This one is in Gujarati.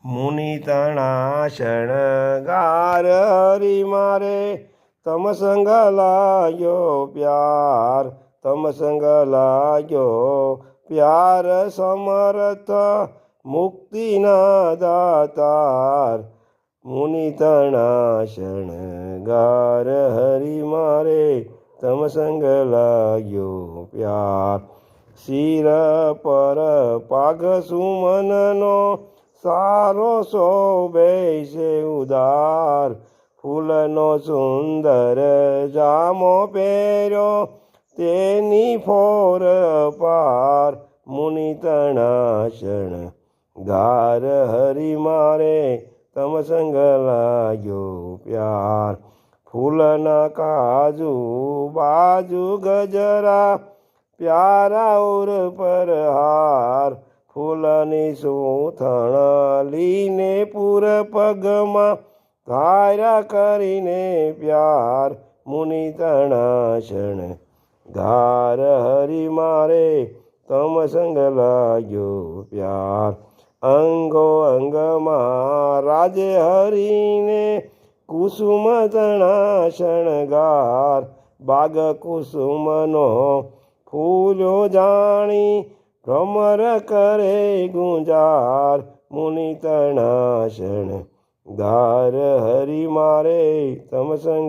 મુનિ તણા શણગાર હરી મારે તમ સંગ લાગ્યો પ્યાર તમ સંગ લાગ્યો પ્યાર સમર્થ મુક્તિના દાતાર મુનિ તણા શણગાર હરી મારે તમ સંગ લાગ્યો પ્યાર શિર પર પાઘ સુમનનો સારો શોભે છે ઉદાર ફૂલનો સુંદર જામો પહેર્યો તેની ફોર પાર મુનિ તણા શણગાર હરી મારે તમ સંગ લાગ્યો પ્યાર ફૂલના કાજુ બાજુ ગજરા પ્યારા ઉર પર હાર ફૂલની સૂથણ લીને પૂર પગમાં ધાર્યા કરીને પ્યાર મુનિ તણા શણગાર હરી મારે તમ સંગ લાગ્યો પ્યાર અંગો અંગમાં રાજે હરીને કુસુમ તણા શણગાર બાગ કુસુમનો ફૂલો જાણી ભ્રમર કરે ગુંજાર મુનિ તણા શણગાર હરી મારે તમ સંગ